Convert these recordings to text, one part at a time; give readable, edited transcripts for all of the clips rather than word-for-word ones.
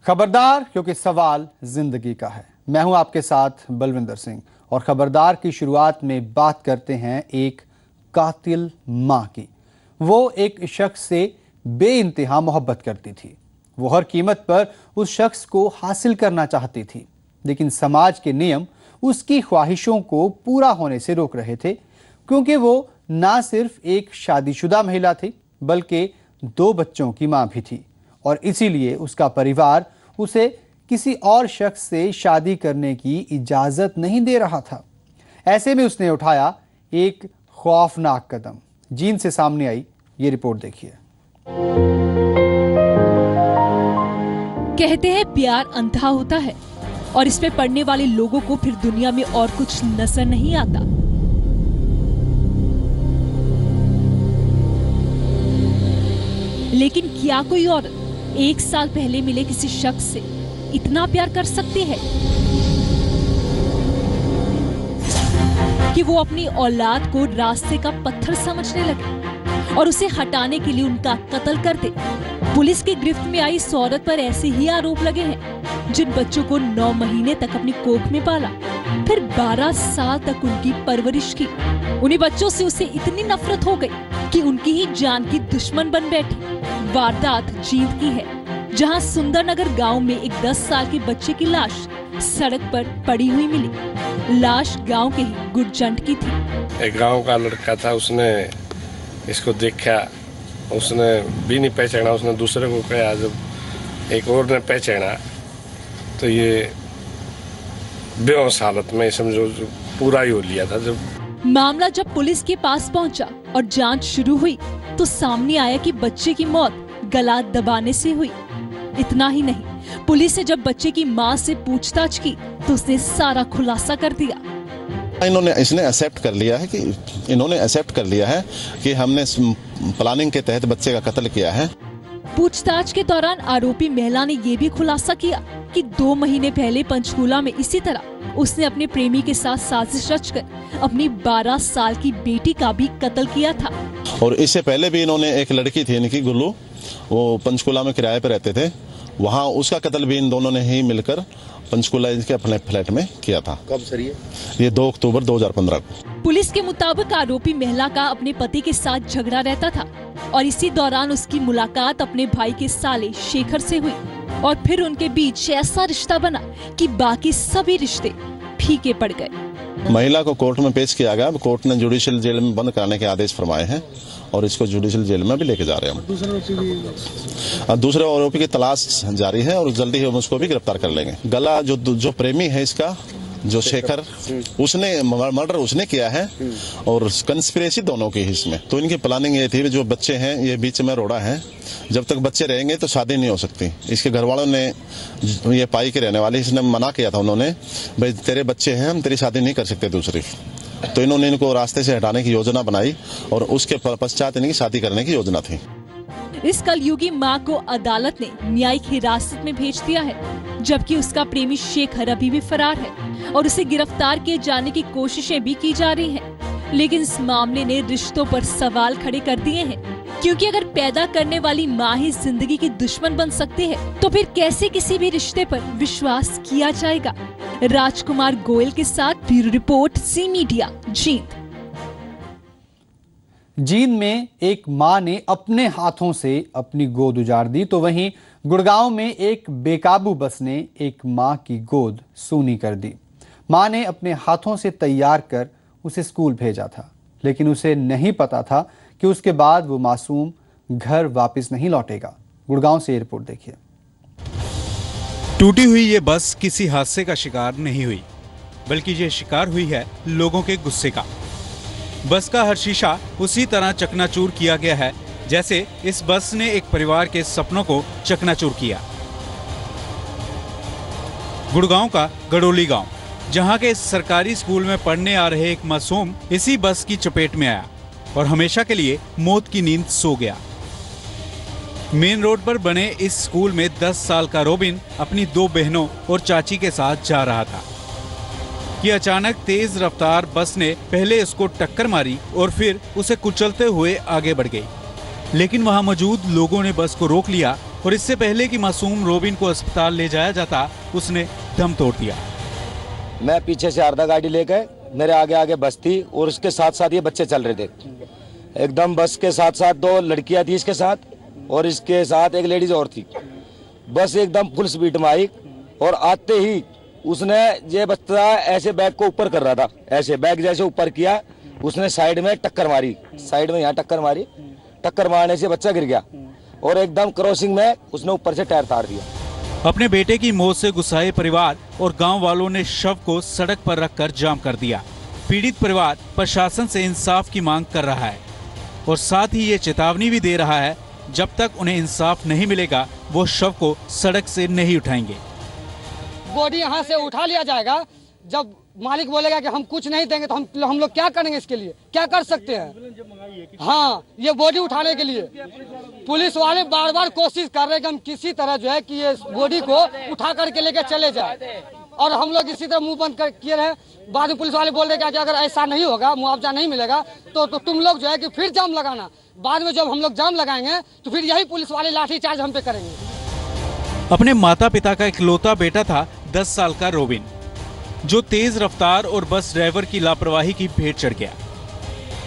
खबरदार, क्योंकि सवाल जिंदगी का है। मैं हूं आपके साथ बलविंदर सिंह और खबरदार की शुरुआत में बात करते हैं एक कातिल मां की। वो एक शख्स से बेइंतहा मोहब्बत करती थी। वो हर कीमत पर उस शख्स को हासिल करना चाहती थी, लेकिन समाज के नियम उसकी ख्वाहिशों को पूरा होने से रोक रहे थे, क्योंकि वो ना सिर्फ एक शादीशुदा महिला थी बल्कि 2 बच्चों की मां भी थी और इसीलिए उसका परिवार उसे किसी और शख्स से शादी करने की इजाजत नहीं दे रहा था। ऐसे में उसने उठाया एक खौफनाक कदम। जींद से सामने आई ये रिपोर्ट देखिए। कहते हैं प्यार अंधा होता है और इसमें पड़ने वाले लोगों को फिर दुनिया में और कुछ नजर नहीं आता। लेकिन क्या कोई औरत 1 साल पहले मिले किसी शख्स से इतना प्यार कर सकती है कि वो अपनी औलाद को रास्ते का पत्थर समझने लगे और उसे हटाने के लिए उनका कत्ल कर दे। पुलिस की गिरफ्त में आई इस औरत पर ऐसे ही आरोप लगे हैं, जिन बच्चों को 9 महीने तक अपनी कोख में पाला, फिर 12 साल तक उनकी परवरिश की। उन्हीं बच्चों से उसे इतनी नफरत हो गई कि उनकी ही जान की दुश्मन बन बैठी। वारदात जींद की है, जहां सुंदरनगर गांव में एक 10 साल के बच्चे की लाश सड़क पर पड़ी हुई मिली। लाश गांव के ही गुरजंट की थी। एक गांव का लड़का था, उसने इसको देखा, उसने भी नहीं पहचाना, उसने दूसरे को कहा, जब एक और ने पहचाना तो ये बेहोश हालत में समझो पूरा ही हो लिया था। जब मामला जब पुलिस के पास पहुंचा और जांच शुरू हुई तो सामने आया कि बच्चे की मौत गला दबाने से हुई। इतना ही नहीं, पुलिस ने जब बच्चे की मां से पूछताछ की तो उसने सारा खुलासा कर दिया। इन्होंने एक्सेप्ट कर लिया है कि हमने प्लानिंग के तहत बच्चे का कत्ल किया है। पूछताछ के दौरान आरोपी महिला ने ये भी खुलासा किया कि 2 महीने पहले पंचकूला में इसी तरह उसने अपने प्रेमी के साथ साजिश रचकर अपनी 12 साल की बेटी का भी कत्ल किया था। और इससे पहले भी इन्होंने एक लड़की थी इनकी गुल्लू, वो पंचकूला में किराए पर रहते थे, वहाँ उसका कत्ल भी इन दोनों ने ही मिलकर पंचकूला के अपने फ्लैट में किया था। कब सर ये 2 अक्टूबर 2015 को। पुलिस के मुताबिक आरोपी महिला का अपने पति के साथ झगड़ा रहता था और इसी दौरान उसकी मुलाकात अपने भाई के साले शेखर से हुई और फिर उनके बीच ऐसा रिश्ता बना कि बाकी सभी रिश्ते फीके पड़ गए। महिला को कोर्ट में पेश किया गया। कोर्ट ने जुडिशियल जेल में बंद कराने के आदेश फरमाए हैं और इसको जुडिशियल जेल में भी लेके जा रहे हैं। दूसरे आरोपी की तलाश जारी है और जल्दी ही हम उसको भी गिरफ्तार कर लेंगे। गला जो प्रेमी है इसका, जो शेखर, उसने मर्डर उसने किया है और कंस्पिरेसी दोनों की इसमें। तो इनकी प्लानिंग ये थी, जो बच्चे हैं ये बीच में रोड़ा है, जब तक बच्चे रहेंगे तो शादी नहीं हो सकती। इसके घर वालों ने, ये पाई के रहने वाले, इसने मना किया था उन्होंने, भाई तेरे बच्चे हैं, हम तेरी शादी नहीं कर सकते दूसरी। तो इन्होंने इनको रास्ते से हटाने की योजना बनाई और उसके पश्चात इनकी शादी करने की योजना थी। इस कलयुगी मां को अदालत ने न्यायिक हिरासत में भेज दिया है, जबकि उसका प्रेमी शेखर अभी भी फरार है और उसे गिरफ्तार किए जाने की कोशिशें भी की जा रही हैं। लेकिन इस मामले ने रिश्तों पर सवाल खड़े कर दिए हैं, क्योंकि अगर पैदा करने वाली मां ही जिंदगी की दुश्मन बन सकती है तो फिर कैसे किसी भी रिश्ते पर विश्वास किया जाएगा। राजकुमार गोयल के साथ bureau report, C media, Jind. Jind में एक मां ने अपने हाथों से अपनी गोद उजाड़ दी, तो वहीं गुड़गांव में एक बेकाबू बस ने एक मां की गोद सूनी कर दी। मां ने अपने हाथों से तैयार कर उसे स्कूल भेजा था, लेकिन उसे नहीं पता था कि उसके बाद वो मासूम घर वापस नहीं लौटेगा। गुड़गांव से ये रिपोर्ट देखिए। टूटी हुई ये बस किसी हादसे का शिकार नहीं हुई, बल्कि ये शिकार हुई है लोगों के गुस्से का। बस का हर शीशा उसी तरह चकनाचूर किया गया है जैसे इस बस ने एक परिवार के सपनों को चकनाचूर किया। गुड़गांव का गड़ोली गांव, जहां के सरकारी स्कूल में पढ़ने आ रहे एक मासूम इसी बस की चपेट में आया और हमेशा के लिए मौत की नींद सो गया। मेन रोड पर बने इस स्कूल में 10 साल का रोबिन अपनी 2 बहनों और चाची के साथ जा रहा था कि अचानक तेज रफ्तार बस ने पहले उसको टक्कर मारी और फिर उसे कुचलते हुए आगे बढ़ गई। लेकिन वहां मौजूद लोगों ने बस को रोक लिया और इससे पहले कि मासूम रोबिन को अस्पताल ले जाया जाता, उसने दम तोड़ दिया। मैं पीछे से अर्धा गाड़ी लेके, मेरे आगे आगे बस थी और उसके साथ साथ ये बच्चे चल रहे थे। एकदम बस के साथ साथ 2 लड़कियां थी इसके साथ और इसके साथ एक लेडीज और थी। बस एकदम फुल स्पीड में आई और आते ही उसने ये बच्चा ऐसे बैग को ऊपर कर रहा था, ऐसे बैग जैसे ऊपर किया, उसने साइड में टक्कर मारी, साइड में यहाँ टक्कर मारी। टक्कर मारने से बच्चा गिर गया और एकदम क्रॉसिंग में उसने ऊपर से टायर तार दिया। अपने बेटे की मौत से गुस्साए परिवार और गांव वालों ने शव को सड़क पर रखकर जाम कर दिया। पीड़ित परिवार प्रशासन से इंसाफ की मांग कर रहा है और साथ ही ये चेतावनी भी दे रहा है, जब तक उन्हें इंसाफ नहीं मिलेगा वो शव को सड़क से नहीं उठाएंगे। बॉडी यहाँ से उठा लिया जाएगा। जब मालिक बोलेगा कि हम कुछ नहीं देंगे तो हम लोग क्या करेंगे? इसके लिए क्या कर सकते हैं? हाँ, ये बॉडी उठाने के लिए पुलिस वाले बार बार कोशिश कर रहे हैं कि हम किसी तरह जो है कि ये बॉडी को उठा करके लेके चले जाए, और हम लोग इसी तरह मुंह बंद किए रहे। बाद में पुलिस वाले बोल रहे कि अगर ऐसा नहीं होगा, मुआवजा नहीं मिलेगा तो तुम लोग जो है कि फिर जाम लगाना। बाद में जब हम लोग जाम लगाएंगे तो फिर यही पुलिस वाले लाठीचार्ज हम पे करेंगे। अपने माता पिता का इकलौता बेटा था 10 साल का रोबिन, जो तेज रफ्तार और बस ड्राइवर की लापरवाही की भेंट चढ़ गया।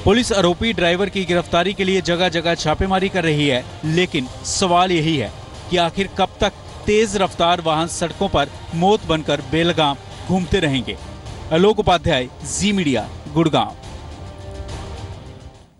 पुलिस आरोपी ड्राइवर की गिरफ्तारी के लिए जगह जगह छापेमारी कर रही है, लेकिन सवाल यही है कि आखिर कब तक तेज रफ्तार वाहन सड़कों पर मौत बनकर बेलगाम घूमते रहेंगे। आलोक उपाध्याय, जी मीडिया, गुड़गांव।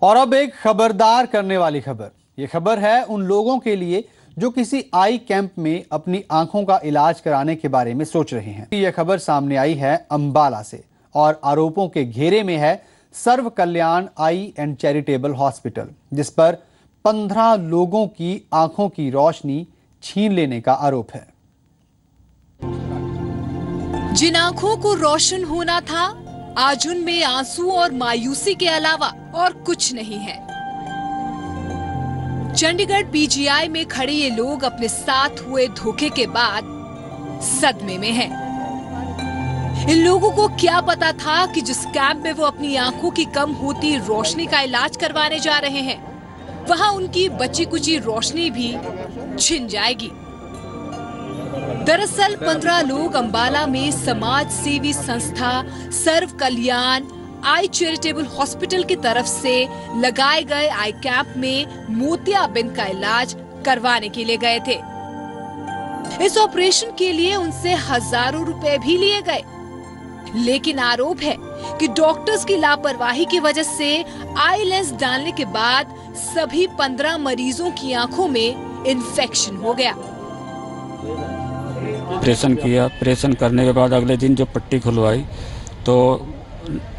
और अब एक खबरदार करने वाली खबर। ये खबर है उन लोगों के लिए जो किसी आई कैंप में अपनी आंखों का इलाज कराने के बारे में सोच रहे हैं। यह खबर सामने आई है अंबाला से और आरोपों के घेरे में है सर्व कल्याण आई एंड चैरिटेबल हॉस्पिटल, जिस पर 15 लोगों की आंखों की रोशनी छीन लेने का आरोप है। जिन आंखों को रोशन होना था, आज उनमें आंसू और मायूसी के अलावा और कुछ नहीं है। चंडीगढ़ पीजीआई में खड़े ये लोग अपने साथ हुए धोखे के बाद सदमे में हैं। इन लोगों को क्या पता था कि जिस कैंप में वो अपनी आंखों की कम होती रोशनी का इलाज करवाने जा रहे हैं, वहां उनकी बची कुची रोशनी भी छिन जाएगी। दरअसल 15 लोग अंबाला में समाज सेवी संस्था सर्व कल्याण आई चैरिटेबल हॉस्पिटल की तरफ से लगाए गए आई कैंप में मोतियाबिंद का इलाज करवाने के लिए गए थे। इस ऑपरेशन के लिए उनसे हजारों रुपए भी लिए गए, लेकिन आरोप है कि डॉक्टर्स की लापरवाही की वजह से आई लेंस डालने के बाद सभी 15 मरीजों की आंखों में इन्फेक्शन हो गया। ऑपरेशन किया, ऑपरेशन करने के बाद अगले दिन जो पट्टी खुलवाई तो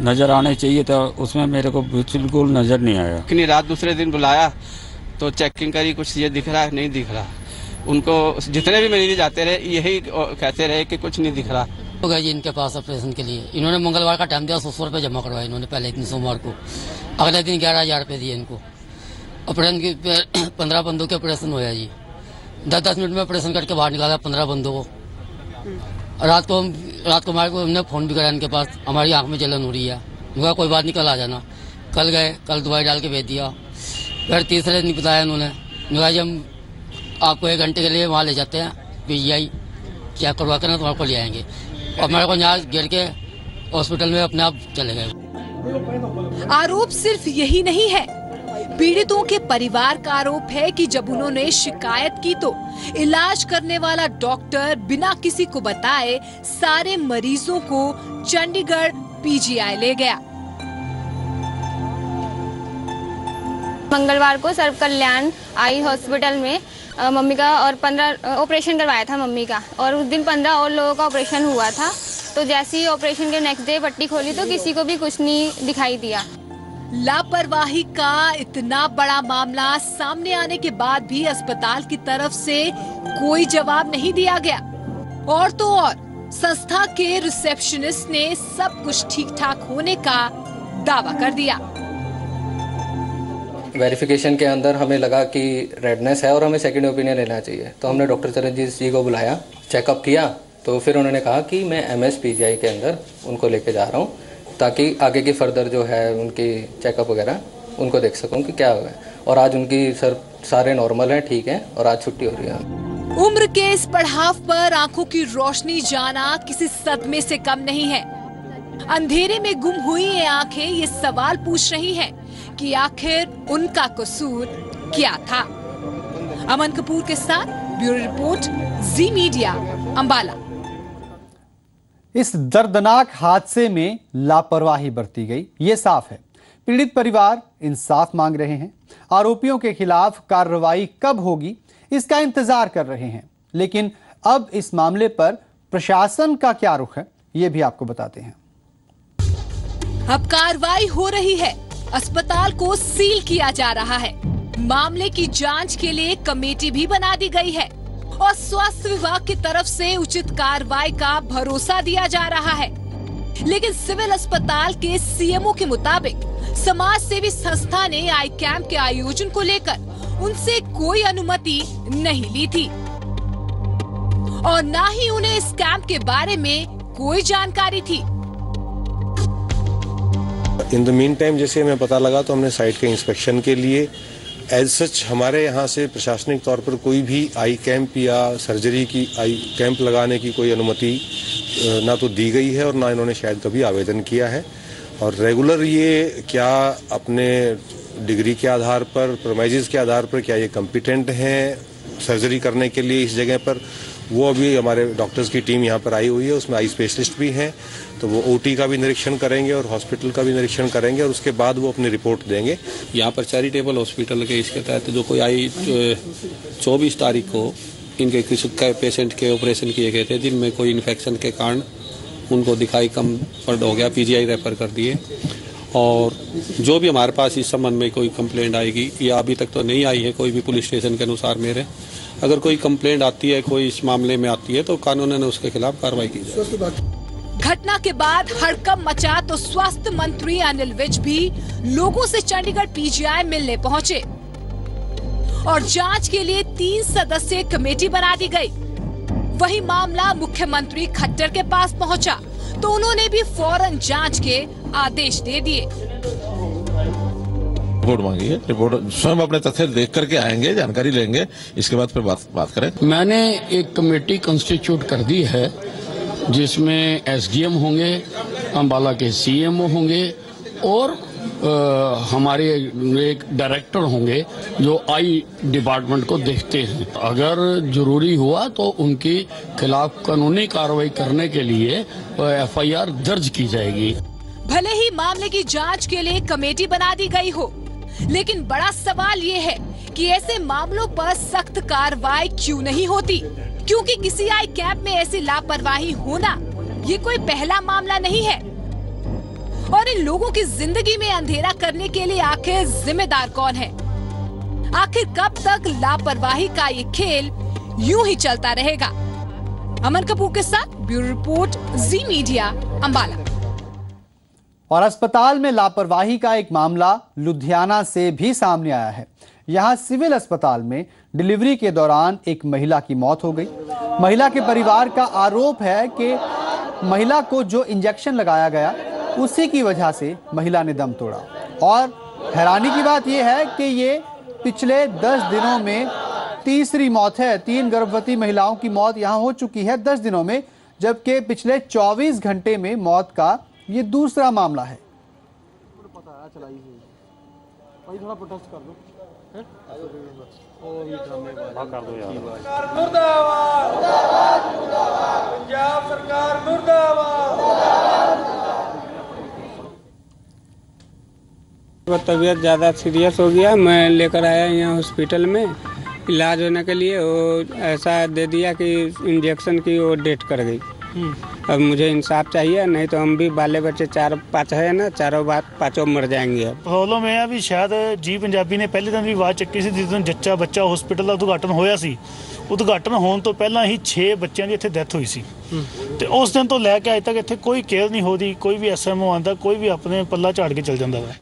नजर आने चाहिए था, उसमें मेरे को बिल्कुल नजर नहीं आया। कि रात दूसरे दिन बुलाया तो चेकिंग करी, कुछ ये दिख रहा है, नहीं दिख रहा। उनको जितने भी मरीज जाते रहे यही कहते रहे कि कुछ नहीं दिख रहा। तो गए जी इनके पास ऑपरेशन के लिए। इन्होंने मंगलवार का टाइम दिया, 100 रुपये जमा करवाए इन्होंने पहले एक दिन सोमवार को। अगले दिन 11,000 रुपये दिए इनको। ऑपरेशन की 15 बंदों के ऑपरेशन हुआ जी। 10-10 मिनट में ऑपरेशन करके बाहर निकाला 15 बंदों को। रात को हमारे को हमने फोन भी करा इनके पास, हमारी आंख में जलन हो रही है। उनका कोई बात नहीं, कल आ जाना। कल गए, कल दवाई डाल के भेज दिया। फिर तीसरे दिन बताया उन्होंने, हम आपको 1 घंटे के लिए वहाँ ले जाते हैं, पीजीआई चेक करवा कर तुम्हारे को ले आएंगे। और हमारे को यहाँ गिर के हॉस्पिटल में अपने आप चले गए। आरोप सिर्फ यही नहीं है, पीड़ितों के परिवार का आरोप है कि जब उन्होंने शिकायत की तो इलाज करने वाला डॉक्टर बिना किसी को बताए सारे मरीजों को चंडीगढ़ पीजीआई ले गया। मंगलवार को सर्व कल्याण आई हॉस्पिटल में मम्मी का और 15 ऑपरेशन करवाया था मम्मी का, और उस दिन 15 और लोगों का ऑपरेशन हुआ था। तो जैसे ही ऑपरेशन के नेक्स्ट डे पट्टी खोली तो किसी को भी कुछ नहीं दिखाई दिया। लापरवाही का इतना बड़ा मामला सामने आने के बाद भी अस्पताल की तरफ से कोई जवाब नहीं दिया गया। और तो और संस्था के रिसेप्शनिस्ट ने सब कुछ ठीक ठाक होने का दावा कर दिया। वेरिफिकेशन के अंदर हमें लगा कि रेडनेस है और हमें सेकंड ओपिनियन लेना चाहिए, तो हमने डॉक्टर चरणजीत जी को बुलाया, चेकअप किया, तो फिर उन्होंने कहा कि मैं MS पीजीआई के अंदर उनको लेके जा रहा हूँ ताकि आगे की फर्दर जो है उनकी चेकअप वगैरह उनको देख सकूं कि क्या हुआ है। और आज उनकी सर सारे नॉर्मल हैं, ठीक हैं और आज छुट्टी हो रही है। उम्र के इस पड़ाव पर आंखों की रोशनी जाना किसी सदमे से कम नहीं है। अंधेरे में गुम हुई ये आंखें ये सवाल पूछ रही हैं कि आखिर उनका कसूर क्या था। अमन कपूर के साथ ब्यूरो रिपोर्ट, जी मीडिया, अंबाला। इस दर्दनाक हादसे में लापरवाही बरती गई, ये साफ है। पीड़ित परिवार इंसाफ मांग रहे हैं। आरोपियों के खिलाफ कार्रवाई कब होगी इसका इंतजार कर रहे हैं। लेकिन अब इस मामले पर प्रशासन का क्या रुख है, ये भी आपको बताते हैं। अब कार्रवाई हो रही है। अस्पताल को सील किया जा रहा है। मामले की जांच के लिए कमेटी भी बना दी गई है और स्वास्थ्य विभाग की तरफ से उचित कार्रवाई का भरोसा दिया जा रहा है। लेकिन सिविल अस्पताल के सीएमओ के मुताबिक समाज सेवी संस्था ने आई कैंप के आयोजन को लेकर उनसे कोई अनुमति नहीं ली थी और न ही उन्हें इस कैंप के बारे में कोई जानकारी थी। इन द मीन टाइम जैसे हमें पता लगा तो हमने साइट के इंस्पेक्शन के लिए एज सच हमारे यहाँ से प्रशासनिक तौर पर कोई भी आई कैंप या सर्जरी की आई कैंप लगाने की कोई अनुमति ना तो दी गई है और ना इन्होंने शायद कभी आवेदन किया है। और रेगुलर ये क्या अपने डिग्री के आधार पर, प्रोमाइजेस के आधार पर क्या ये कॉम्पिटेंट हैं सर्जरी करने के लिए इस जगह पर, वो अभी हमारे डॉक्टर्स की टीम यहाँ पर आई हुई है, उसमें आई स्पेशलिस्ट भी हैं, तो वो ओटी का भी निरीक्षण करेंगे और हॉस्पिटल का भी निरीक्षण करेंगे और उसके बाद वो अपनी रिपोर्ट देंगे। यहाँ पर चैरिटेबल हॉस्पिटल के इसके तहत जो कोई आई 24 तारीख को इनके किसी पेशेंट के ऑपरेशन किए गए थे जिनमें कोई इन्फेक्शन के कारण उनको दिखाई कम पड़ हो गया, पीजीआई रेफर कर दिए। और जो भी हमारे पास इस संबंध में कोई कंप्लेंट आएगी, या अभी तक तो नहीं आई है कोई भी पुलिस स्टेशन के अनुसार मेरे, अगर कोई कंप्लेंट आती है कोई इस मामले में आती है तो कानूनन उसके खिलाफ कार्रवाई की जाए। घटना के बाद हड़कंप मचा तो स्वास्थ्य मंत्री अनिल विज भी लोगों से चंडीगढ़ पीजीआई मिलने पहुंचे और जांच के लिए 3 सदस्यीय कमेटी बना दी गई। वही मामला मुख्यमंत्री खट्टर के पास पहुंचा तो उन्होंने भी फौरन जांच के आदेश दे दिए। रिपोर्ट मांगी है, रिपोर्ट स्वयं अपने तथ्य देख करके आएंगे, जानकारी लेंगे, इसके बाद फिर बात करें। मैंने एक कमेटी कंस्टिट्यूट कर दी है जिसमें एसडीएम होंगे, अंबाला के सीएमओ होंगे और हमारे एक डायरेक्टर होंगे जो आई डिपार्टमेंट को देखते हैं। अगर जरूरी हुआ तो उनके खिलाफ कानूनी कार्रवाई करने के लिए एफआईआर दर्ज की जाएगी। भले ही मामले की जांच के लिए कमेटी बना दी गई हो, लेकिन बड़ा सवाल ये है कि ऐसे मामलों पर सख्त कार्रवाई क्यों नहीं होती, क्योंकि किसी आई कैंप में ऐसी लापरवाही होना ये कोई पहला मामला नहीं है। और इन लोगों की जिंदगी में अंधेरा करने के लिए आखिर जिम्मेदार कौन है? आखिर कब तक लापरवाही का ये खेल यूं ही चलता रहेगा? अमन कपूर के साथ ब्यूरो रिपोर्ट, जी मीडिया, अंबाला। और अस्पताल में लापरवाही का एक मामला लुधियाना से भी सामने आया है। यहाँ सिविल अस्पताल में डिलीवरी के दौरान एक महिला की मौत हो गई। महिला के परिवार का आरोप है कि महिला को जो इंजेक्शन लगाया गया उसी की वजह से महिला ने दम तोड़ा। और हैरानी की बात यह है कि ये पिछले 10 दिनों में तीसरी मौत है। 3 गर्भवती महिलाओं की मौत यहाँ हो चुकी है 10 दिनों में, जबकि पिछले 24 घंटे में मौत का ये दूसरा मामला है। तबीयत ज़्यादा सीरियस हो गया, मैं लेकर आया यहाँ हॉस्पिटल में इलाज होने के लिए। वो ऐसा दे दिया कि इंजेक्शन की वो डेट कर गई। अब मुझे इंसाफ चाहिए, नहीं तो हम भी बाले बच्चे 4-5 है ना, चारों बात 5 मर जाएंगे। अब प्रॉब्लम है भी शायद जी पंजाबी ने पहले दिन भी आवाज़ चुकी सी जिस दिन जच्चा बच्चा हॉस्पिटल का उद्घाटन होया सी। उद्घाटन होने तो पहला ही 6 बच्चों की इत्थे डेथ हुई सी ते उस दिन तो लैके अज तक इत्थे कोई केयर नहीं होती। कोई भी SMO आंदा, कोई भी अपने पल्ला झाड़ के चल जाता है।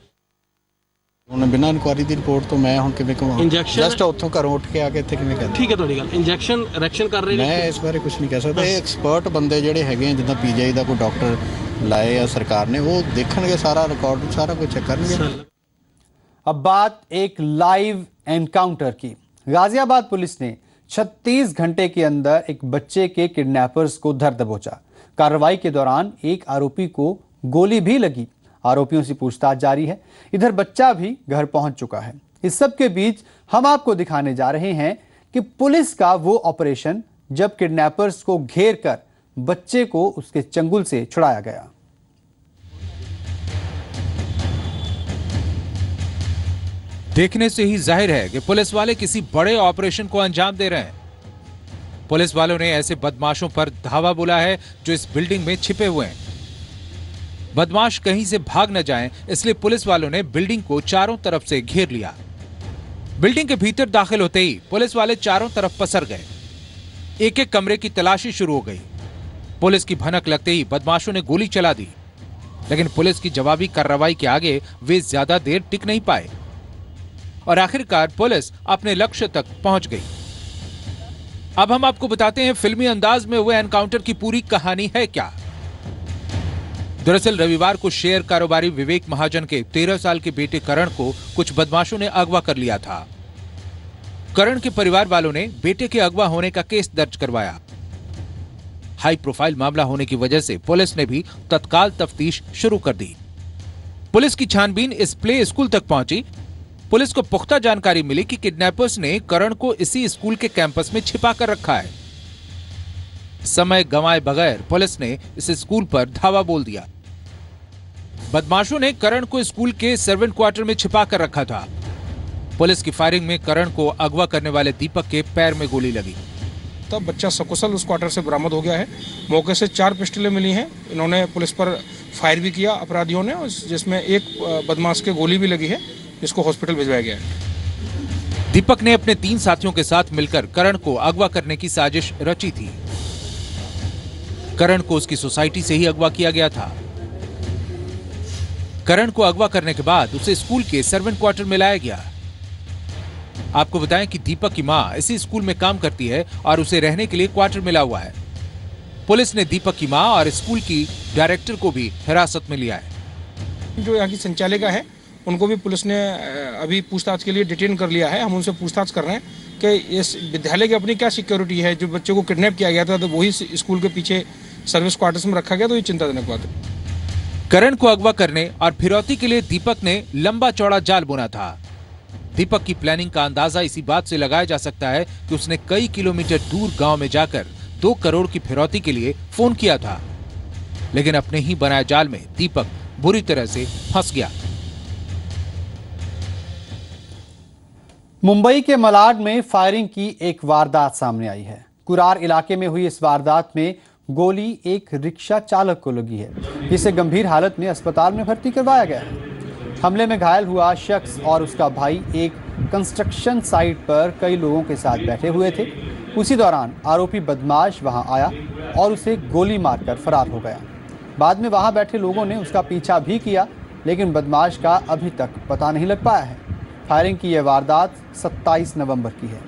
उन्हें बिना इनकुआरी की रिपोर्ट तो मैं हुण किवें कहां? इंजेक्शन जस्ट उत्थों घरों उठ के आके इत्थे किवें कहते? ठीक है तुहाडी गल। इंजेक्शन रिएक्शन कर रहे ने, मैं इस बारे कुछ नहीं कह सकता। एक्सपर्ट बंदे जिहड़े हैगे जिद्दां पीजीआई दा कोई डॉक्टर लाए या सरकार ने, वो देखणगे सारा रिकॉर्ड, सारा कुछ चेक करनगे। अब बात एक लाइव एनकाउंटर की। गाजियाबाद पुलिस ने 36 घंटे के अंदर एक बच्चे के किडनैपर्स को धर दबोचा। कार्रवाई के दौरान एक आरोपी को गोली भी लगी। आरोपियों से पूछताछ जारी है। इधर बच्चा भी घर पहुंच चुका है। इस सब के बीच हम आपको दिखाने जा रहे हैं कि पुलिस का वो ऑपरेशन जब किडनैपर्स को घेर कर बच्चे को उसके चंगुल से छुड़ाया गया। देखने से ही जाहिर है कि पुलिस वाले किसी बड़े ऑपरेशन को अंजाम दे रहे हैं। पुलिस वालों ने ऐसे बदमाशों पर धावा बोला है जो इस बिल्डिंग में छिपे हुए हैं। बदमाश कहीं से भाग न जाएं, इसलिए पुलिस वालों ने बिल्डिंग को चारों तरफ से घेर लिया। बिल्डिंग के भीतर दाखिल होते ही पुलिस वाले चारों तरफ पसर गए। एक एक कमरे की तलाशी शुरू हो गई। पुलिस की भनक लगते ही बदमाशों ने गोली चला दी, लेकिन पुलिस की जवाबी कार्रवाई के आगे वे ज्यादा देर टिक नहीं पाए और आखिरकार पुलिस अपने लक्ष्य तक पहुंच गई। अब हम आपको बताते हैं फिल्मी अंदाज में हुए एनकाउंटर की पूरी कहानी है क्या। दरअसल रविवार को शेयर कारोबारी विवेक महाजन के 13 साल के बेटे करण को कुछ बदमाशों ने अगवा कर लिया था। करण के परिवार वालों ने बेटे के अगवा होने का केस दर्ज करवाया। हाई प्रोफाइल मामला होने की वजह से पुलिस ने भी तत्काल तफ्तीश शुरू कर दी। पुलिस की छानबीन इस प्ले स्कूल तक पहुंची। पुलिस को पुख्ता जानकारी मिली कि किडनैपर्स ने करण को इसी स्कूल के कैंपस में छिपा कर रखा है। समय गंवाए बगैर पुलिस ने इस स्कूल पर धावा बोल दिया। बदमाशों ने करण को स्कूल के सर्वेंट क्वार्टर में छिपा कर रखा था। पुलिस की फायरिंग में करण को अगवा करने वाले दीपक के पैर में गोली लगी। तब बच्चा सकुशल उस क्वार्टर से बरामद हो गया है। मौके से 4 पिस्टलें मिली हैं। इन्होंने पुलिस पर फायर भी किया अपराधियों ने, जिसमें एक बदमाश के गोली भी लगी है, जिसको हॉस्पिटल भिजवाया गया है। दीपक ने अपने 3 साथियों के साथ मिलकर करण को अगवा करने की साजिश रची थी। करण को उसकी सोसाइटी से ही अगवा किया गया था। करण को अगवा करने के बाद उसे स्कूल के सर्वेंट क्वार्टर में लाया गया। आपको बताएं कि दीपक की मां इसी स्कूल में काम करती है और उसे रहने के लिए क्वार्टर मिला हुआ है। पुलिस ने दीपक की मां और स्कूल की डायरेक्टर को भी हिरासत में लिया है। जो यहाँ की संचालिका है उनको भी पुलिस ने अभी पूछताछ के लिए डिटेन कर लिया है। हम उनसे पूछताछ कर रहे हैं कि इस विद्यालय की अपनी क्या सिक्योरिटी है। जो बच्चे को किडनैप किया गया था तो वही स्कूल के पीछे सर्विस क्वार्टर्स में रखा गया, तो ये चिंताजनक बात है। करण को अगवा करने और फिरौती के लिए दीपक ने लंबा चौड़ा जाल बुना था। दीपक की प्लानिंग का अंदाजा इसी बात से लगाया जा सकता है कि उसने कई किलोमीटर दूर गांव में जाकर 2 करोड़ की फिरौती के लिए फोन किया था, लेकिन अपने ही बनाए जाल में दीपक बुरी तरह से फंस गया। मुंबई के मलाड में फायरिंग की एक वारदात सामने आई है। कुरार इलाके में हुई इस वारदात में गोली एक रिक्शा चालक को लगी है, जिसे गंभीर हालत में अस्पताल में भर्ती करवाया गया है। हमले में घायल हुआ शख्स और उसका भाई एक कंस्ट्रक्शन साइट पर कई लोगों के साथ बैठे हुए थे। उसी दौरान आरोपी बदमाश वहां आया और उसे गोली मारकर फरार हो गया। बाद में वहां बैठे लोगों ने उसका पीछा भी किया, लेकिन बदमाश का अभी तक पता नहीं लग पाया है। फायरिंग की यह वारदात 27 नवंबर की है।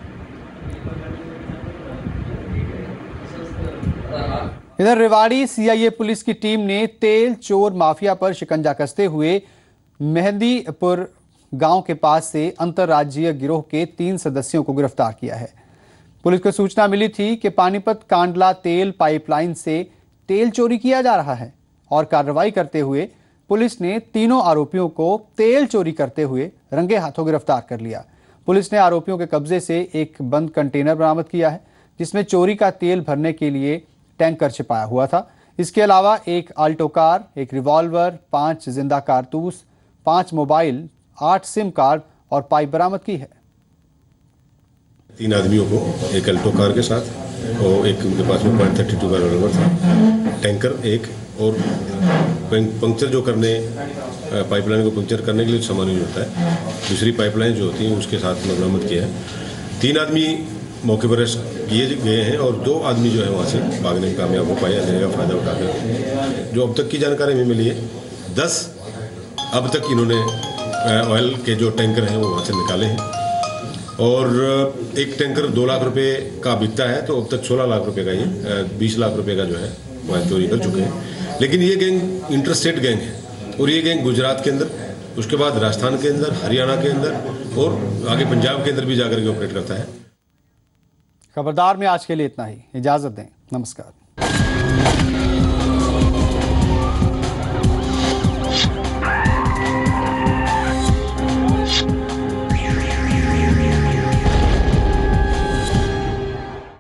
इधर रेवाड़ी सीआईए पुलिस की टीम ने तेल चोर माफिया पर शिकंजा कसते हुए मेहंदीपुर गांव के पास से अंतर्राज्यीय गिरोह के 3 सदस्यों को गिरफ्तार किया है। पुलिस को सूचना मिली थी कि पानीपत कांडला तेल पाइपलाइन से तेल चोरी किया जा रहा है और कार्रवाई करते हुए पुलिस ने तीनों आरोपियों को तेल चोरी करते हुए रंगे हाथों गिरफ्तार कर लिया। पुलिस ने आरोपियों के कब्जे से एक बंद कंटेनर बरामद किया है, जिसमें चोरी का तेल भरने के लिए टैंकर छिपाया हुआ था। इसके अलावा एक आल्टो कार, एक रिवॉल्वर, 5 जिंदा कारतूस, 5 मोबाइल, 8 सिम कार्ड और पाइप बरामद की है। 3 आदमियों को एक अल्टो कार के साथ और एक उनके पास में .32 का रिवॉल्वर था, टैंकर एक और पंक्चर जो करने पाइपलाइन को पंक्चर करने के लिए सामान यूज होता है, दूसरी पाइपलाइन जो होती है उसके साथ में बरामद किया है। 3 आदमी मौके पर किए गए हैं और 2 आदमी जो है वहाँ से भागने में कामयाब हो पाए, अंधेरे का फायदा उठाकर। जो अब तक की जानकारी हमें मिली है, 10 अब तक इन्होंने ऑयल के जो टैंकर हैं वो वहाँ से निकाले हैं और एक टैंकर 2 लाख रुपए का बिकता है, तो अब तक 16 लाख रुपए का ये 20 लाख रुपए का जो है वह चोरी कर चुके हैं। लेकिन ये गैंग इंटरस्टेट गैंग है और ये गैंग गुजरात के अंदर उसके बाद राजस्थान के अंदर, हरियाणा के अंदर और आगे पंजाब के अंदर भी जाकर के ऑपरेट करता है। खबरदार में आज के लिए इतना ही। इजाजत दें। नमस्कार।